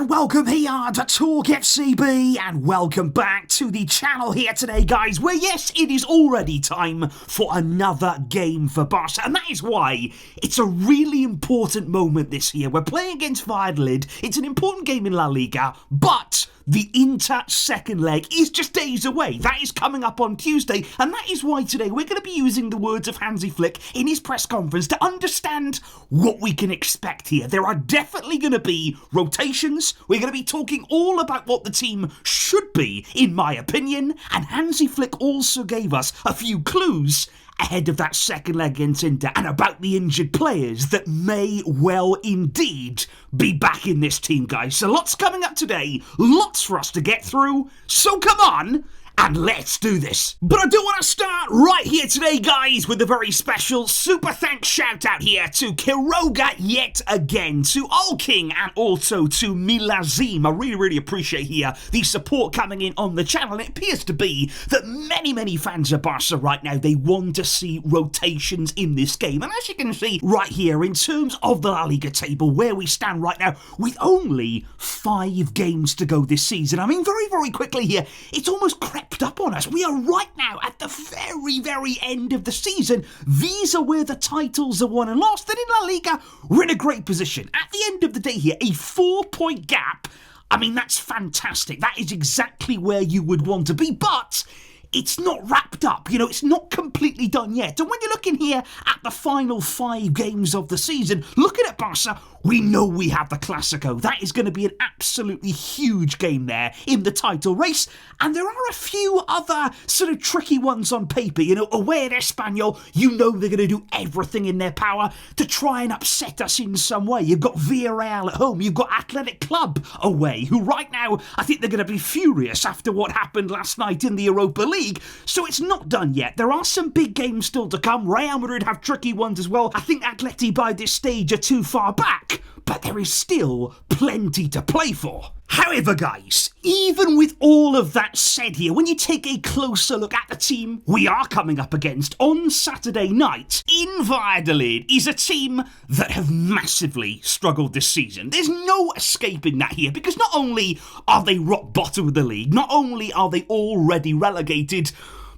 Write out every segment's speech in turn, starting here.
and welcome here to TalkFCB, and welcome back to the channel here today, guys, where yes, it is already time for another game for Barca, and that is why it's a really important moment this year. We're playing against Valladolid. It's an important game in La Liga, but the Inter second leg is just days away. That is coming up on Tuesday, and that is why today we're going to be using the words of Hansi Flick in his press conference to understand what we can expect here. There are definitely going to be rotations. We're going to be talking all about what the team should be, in my opinion, and Hansi Flick also gave us a few clues ahead of that second leg against Inter and about the injured players that may well indeed be back in this team, guys. So lots coming up today, lots for us to get through, so come on and let's do this. But I do want to start right here today, guys, with a very special super thanks shout out here to Kiroga yet again, to King, and also to Milazim. I really appreciate here the support coming in on the channel. It appears to be that many fans of Barca right now, they want to see rotations in this game. And as you can see right here, in terms of the La Liga table, where we stand right now, with only 5 games to go this season, I mean, very quickly here, it's almost crept up on us. We are right now at the very end of the season. These are where the titles are won and lost. And in La Liga, we're in a great position. At the end of the day here, a 4-point gap. I mean, that's fantastic. That is exactly where you would want to be. But it's not wrapped up, you know, it's not completely done yet. And when you're looking here at the final 5 games of the season, looking at Barca, we know we have the Clásico. That is going to be an absolutely huge game there in the title race. And there are a few other sort of tricky ones on paper. You know, away at Espanyol, you know they're going to do everything in their power to try and upset us in some way. You've got Villarreal at home. You've got Athletic Club away, who right now, I think they're going to be furious after what happened last night in the Europa League. So it's not done yet. There are some big games still to come. Real Madrid have tricky ones as well. I think Atleti by this stage are too far back, but there is still plenty to play for. However, guys, even with all of that said here, when you take a closer look at the team we are coming up against on Saturday night in Valladolid is a team that have massively struggled this season. There's no escaping that here, because not only are they rock bottom of the league, not only are they already relegated,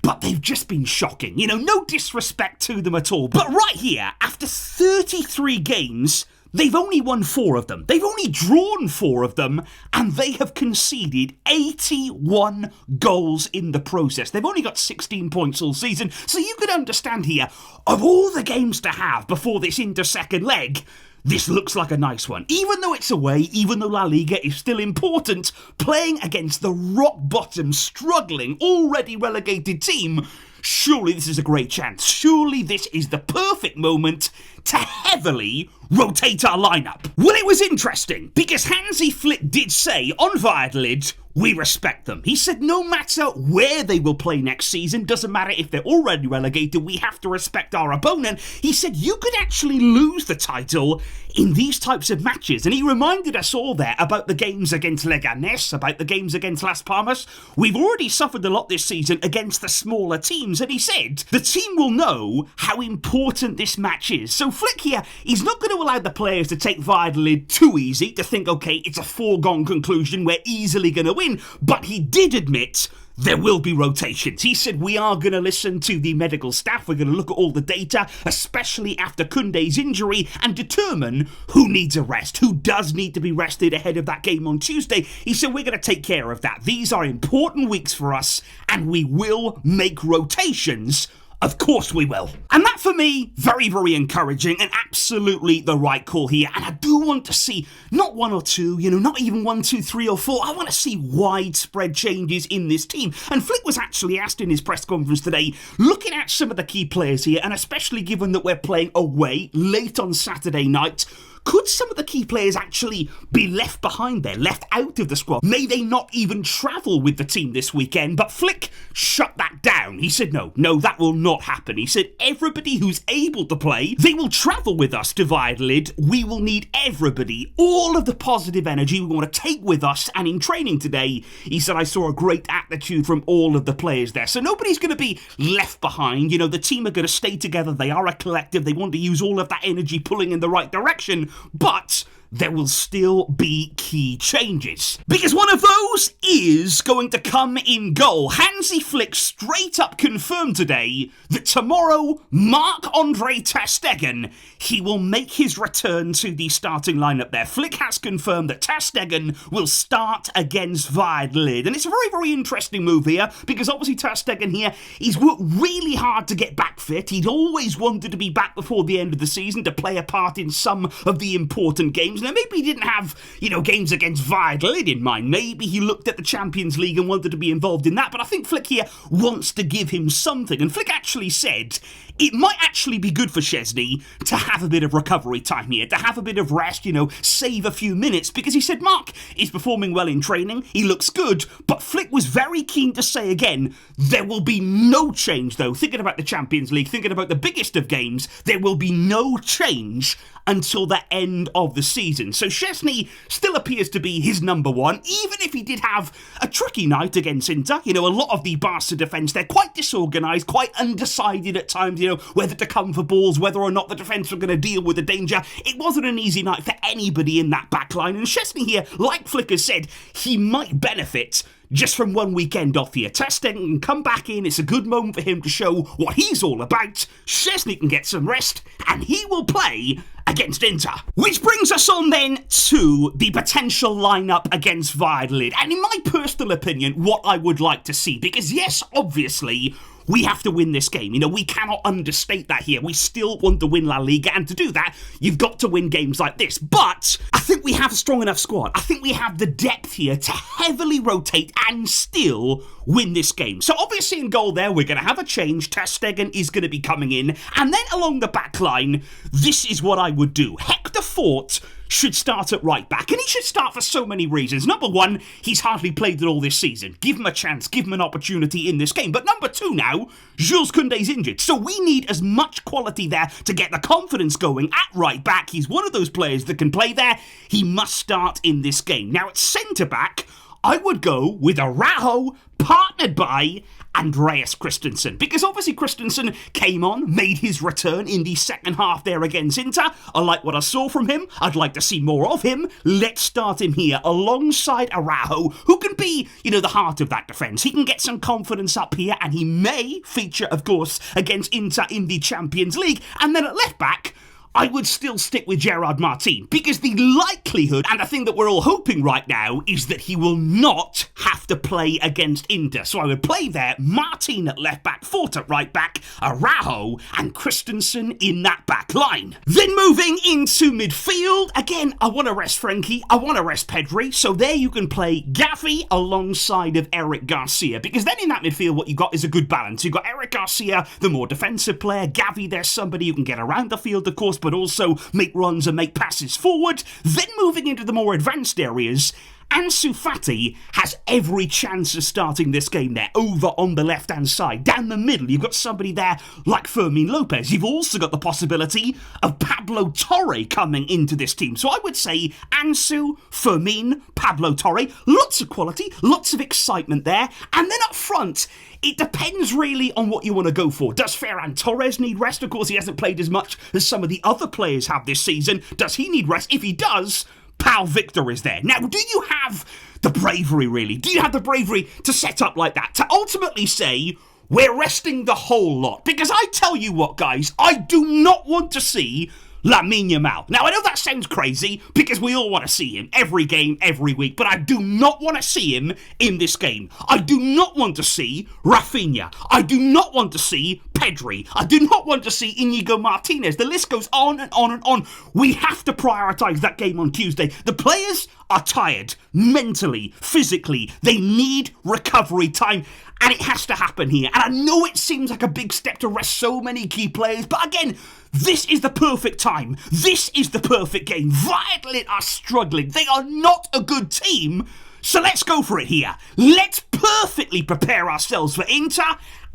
but they've just been shocking. You know, no disrespect to them at all. But right here, after 33 games, they've only won 4 of them. They've only drawn 4 of them, and they have conceded 81 goals in the process. They've only got 16 points all season, so you could understand here, of all the games to have before this Inter second leg, this looks like a nice one. Even though it's away, even though La Liga is still important, playing against the rock-bottom, struggling, already relegated team, surely this is a great chance. Surely this is the perfect moment to heavily rotate our lineup. Well, it was interesting, because Hansi Flick did say on Valladolid, we respect them. He said no matter where they will play next season, doesn't matter if they're already relegated, we have to respect our opponent. He said you could actually lose the title in these types of matches. And he reminded us all there about the games against Leganés, about the games against Las Palmas. We've already suffered a lot this season against the smaller teams. And he said the team will know how important this match is. So Flick here, he's not going to allow the players to take Valladolid too easy, to think, okay, it's a foregone conclusion, we're easily going to win. But he did admit there will be rotations. He said we are going to listen to the medical staff, we're going to look at all the data, especially after Koundé's injury, and determine who needs a rest, who does need to be rested ahead of that game on Tuesday. He said we're going to take care of that. These are important weeks for us, and we will make rotations. Of course we will. And that for me, very encouraging and absolutely the right call here. And I do want to see not 1 or 2, you know, not even 1, 2, 3 or 4. I want to see widespread changes in this team. And Flick was actually asked in his press conference today, looking at some of the key players here, and especially given that we're playing away late on Saturday night, could some of the key players actually be left behind there, left out of the squad? May they not even travel with the team this weekend? But Flick shut that down. He said, no, that will not happen. He said, everybody who's able to play, they will travel with us to Valladolid. We will need everybody, all of the positive energy we want to take with us. And in training today, he said, I saw a great attitude from all of the players there. So nobody's going to be left behind. You know, the team are going to stay together. They are a collective. They want to use all of that energy pulling in the right direction. But there will still be key changes. Because one of those is going to come in goal. Hansi Flick straight up confirmed today that tomorrow, Marc-Andre ter Stegen, he will make his return to the starting lineup there. Flick has confirmed that ter Stegen will start against Valladolid. And it's a very, very interesting move here, because obviously ter Stegen here, he's worked really hard to get back fit. He'd always wanted to be back before the end of the season to play a part in some of the important games. Now, maybe he didn't have, games against Valladolid in mind. Maybe he looked at the Champions League and wanted to be involved in that. But I think Flick here wants to give him something. And Flick actually said it might actually be good for Szczesny to have a bit of recovery time here, to have a bit of rest, save a few minutes, because he said Marc is performing well in training, he looks good, but Flick was very keen to say again, there will be no change though. Thinking about the Champions League, thinking about the biggest of games, there will be no change until the end of the season. So Szczesny still appears to be his number one, even if he did have a tricky night against Inter. A lot of the Barca defence, they're quite disorganised, quite undecided at times, whether to come for balls, whether or not the defence were going to deal with the danger. It wasn't an easy night for anybody in that back line, and Szczesny here, like Flick has said, he might benefit just from one weekend off here. ter Stegen can come back in, it's a good moment for him to show what he's all about. Szczesny can get some rest, and he will play against Inter. Which brings us on then to the potential lineup against Valladolid. And in my personal opinion, what I would like to see, because yes, obviously, we have to win this game. We cannot understate that here. We still want to win La Liga, and to do that, you've got to win games like this. But I think we have a strong enough squad. I think we have the depth here to heavily rotate and still win this game. So obviously in goal there, we're going to have a change. ter Stegen is going to be coming in. And then along the back line, this is what I would do. Hector Fort should start at right back, and he should start for so many reasons. Number one, he's hardly played it all this season. Give him a chance, give him an opportunity in this game. But number two now, Jules Koundé's injured, so we need as much quality there to get the confidence going at right back. He's one of those players that can play there. He must start in this game. Now at centre back, I would go with Araujo partnered by Andreas Christensen, because obviously Christensen came on, made his return in the second half there against Inter. I like what I saw from him. I'd like to see more of him. Let's start him here alongside Araujo, who can be, the heart of that defence. He can get some confidence up here, and he may feature, of course, against Inter in the Champions League. And then at left back, I would still stick with Gerard Martin, because the likelihood, and the thing that we're all hoping right now, is that he will not have to play against Inter. So I would play there, Martin at left back, Fort at right back, Araujo and Christensen in that back line. Then moving into midfield, again, I want to rest Frenkie, I want to rest Pedri, so there you can play Gavi alongside of Eric Garcia, because then in that midfield what you got is a good balance. You've got Eric Garcia, the more defensive player, Gavi, there's somebody who can get around the field, of course, but also make runs and make passes forward. Then moving into the more advanced areas, Ansu Fati has every chance of starting this game there, over on the left-hand side. Down the middle, you've got somebody there like Fermin Lopez. You've also got the possibility of Pablo Torre coming into this team. So I would say Ansu, Fermin, Pablo Torre, lots of quality, lots of excitement there. And then up front, it depends really on what you want to go for. Does Ferran Torres need rest? Of course, he hasn't played as much as some of the other players have this season. Does he need rest? If he does, Pau Victor is there. Now, do you have the bravery, really? Do you have the bravery to set up like that? To ultimately say, we're resting the whole lot? Because I tell you what, guys, I do not want to see Lamine Yamal. Now, I know that sounds crazy, because we all want to see him every game, every week, but I do not want to see him in this game. I do not want to see Raphinha. I do not want to see Pedri. I do not want to see Inigo Martinez. The list goes on and on and on. We have to prioritise that game on Tuesday. The players are tired, mentally, physically. They need recovery time. And it has to happen here. And I know it seems like a big step to rest so many key players, but again, this is the perfect time. This is the perfect game. Valladolid are struggling. They are not a good team. So let's go for it here. Let's perfectly prepare ourselves for Inter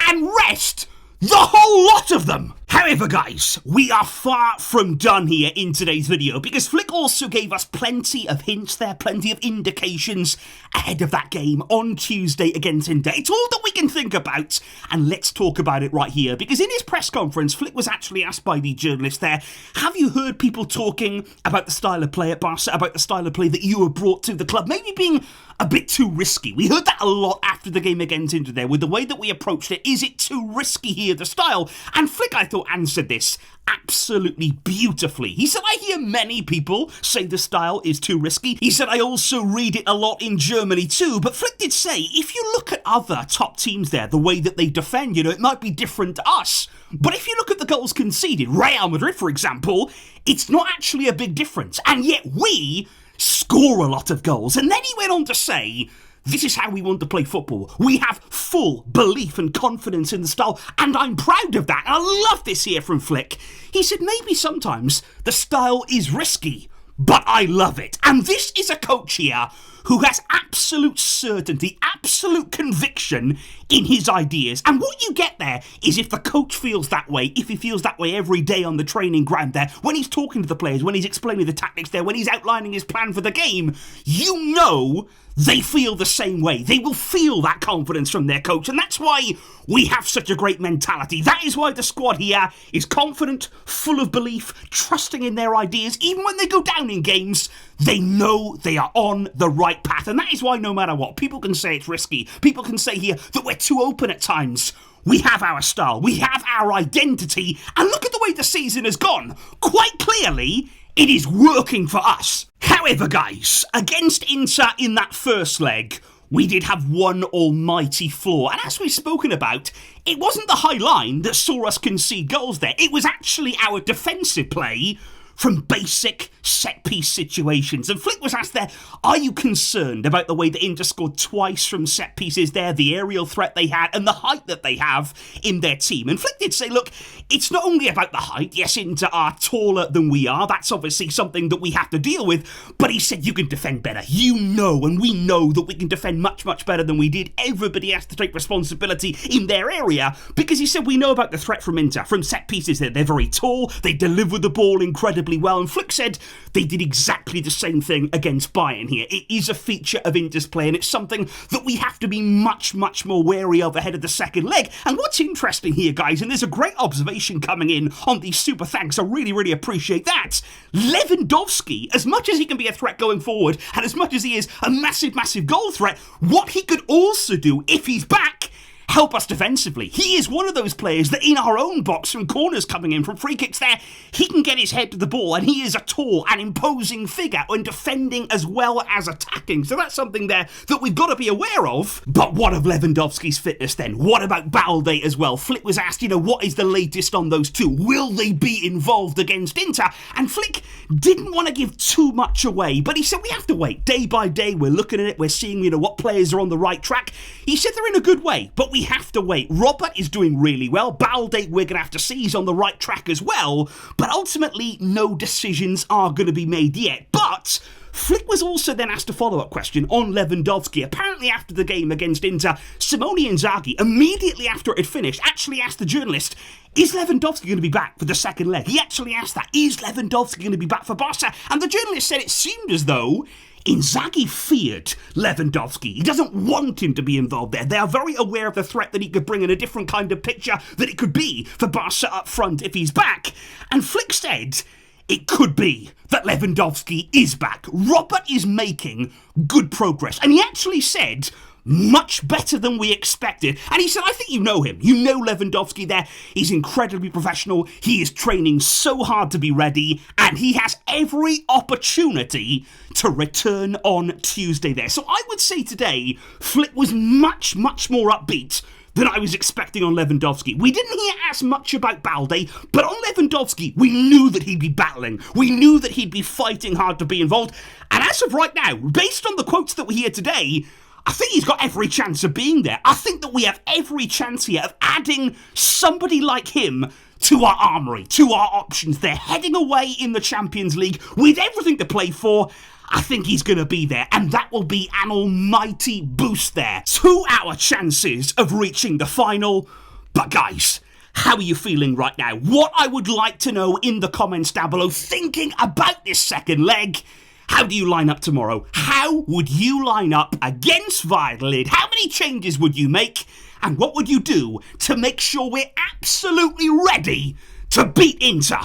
and rest The whole lot of them! However, guys, we are far from done here in today's video because Flick also gave us plenty of hints there, plenty of indications ahead of that game on Tuesday against Inter. It's all that we can think about, and let's talk about it right here because in his press conference, Flick was actually asked by the journalist there, have you heard people talking about the style of play at Barca, about the style of play that you were brought to the club, maybe being a bit too risky? We heard that a lot after the game against Inter there with the way that we approached it. Is it too risky here, the style? And Flick, I thought, answered this absolutely beautifully. He said, I hear many people say the style is too risky. He said, I also read it a lot in Germany too. But Flick did say, if you look at other top teams there, the way that they defend, it might be different to us. But if you look at the goals conceded, Real Madrid, for example, it's not actually a big difference. And yet we score a lot of goals. And then he went on to say, this is how we want to play football. We have full belief and confidence in the style, and I'm proud of that. And I love this here from Flick. He said maybe sometimes the style is risky, but I love it. And this is a coach here who has absolute certainty, absolute conviction in his ideas. And what you get there is if the coach feels that way, if he feels that way every day on the training ground there, when he's talking to the players, when he's explaining the tactics there, when he's outlining his plan for the game, you know they feel the same way. They will feel that confidence from their coach, and that's why we have such a great mentality. That is why the squad here is confident, full of belief, trusting in their ideas. Even when they go down in games, they know they are on the right path, and that is why no matter what, people can say it's risky, people can say here that we're too open at times. We have our style, we have our identity, and look at the way the season has gone. Quite clearly, it is working for us. However, guys, against Inter in that first leg, we did have one almighty flaw. And as we've spoken about, it wasn't the high line that saw us concede goals there. It was actually our defensive play from basic set-piece situations. And Flick was asked there, are you concerned about the way that Inter scored twice from set-pieces there, the aerial threat they had, and the height that they have in their team? And Flick did say, look, it's not only about the height. Yes, Inter are taller than we are. That's obviously something that we have to deal with. But he said, you can defend better. You know, and we know that we can defend much, much better than we did. Everybody has to take responsibility in their area. Because he said, we know about the threat from Inter, from set-pieces there. They're very tall. They deliver the ball incredibly well. And Flick said they did exactly the same thing against Bayern here. It is a feature of Inter's play, and it's something that we have to be much, much more wary of ahead of the second leg. And what's interesting here, guys, and there's a great observation coming in on these super thanks, I really, really appreciate that. Lewandowski, as much as he can be a threat going forward, and as much as he is a massive, massive goal threat, what he could also do, if he's back, help us defensively. He is one of those players that in our own box, from corners coming in, from free kicks there, he can get his head to the ball, and he is a tall and imposing figure when defending as well as attacking. So that's something there that we've got to be aware of. But what of Lewandowski's fitness then? What about Balde as well? Flick was asked, what is the latest on those two? Will they be involved against Inter? And Flick didn't want to give too much away, but he said we have to wait. Day by day, we're looking at it, we're seeing, what players are on the right track. He said they're in a good way, but we have to wait. Robert is doing really well. Balde, we're going to have to see he's on the right track as well. But ultimately, no decisions are going to be made yet. But Flick was also then asked a follow-up question on Lewandowski. Apparently after the game against Inter, Simone Inzaghi, immediately after it had finished, actually asked the journalist, is Lewandowski going to be back for the second leg? He actually asked that. Is Lewandowski going to be back for Barca? And the journalist said it seemed as though Inzaghi feared Lewandowski. He doesn't want him to be involved there. They are very aware of the threat that he could bring in a different kind of picture that it could be for Barca up front if he's back. And Flick said it could be that Lewandowski is back. Robert is making good progress. And he actually said much better than we expected. And he said, I think you know him. You know Lewandowski there. He's incredibly professional. He is training so hard to be ready. And he has every opportunity to return on Tuesday there. So I would say today, Flick was much, much more upbeat than I was expecting on Lewandowski. We didn't hear as much about Balde, but on Lewandowski, we knew that he'd be battling. We knew that he'd be fighting hard to be involved. And as of right now, based on the quotes that we hear today, I think he's got every chance of being there. I think that we have every chance here of adding somebody like him to our armoury, to our options. They're heading away in the Champions League with everything to play for. I think he's going to be there, and that will be an almighty boost there to our chances of reaching the final. But guys, How are you feeling right now? What I would like to know in the comments down below, thinking about this second leg, how do you line up tomorrow? How would you line up against Valladolid? How many changes would you make? And what would you do to make sure we're absolutely ready to beat Inter?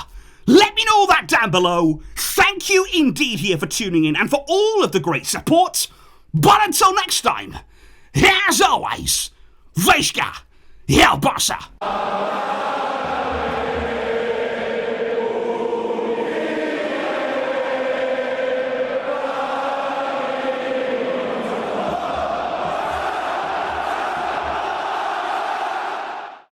Let me know that down below. Thank you indeed here for tuning in and for all of the great support. But until next time, as always, Vesca, El Barça.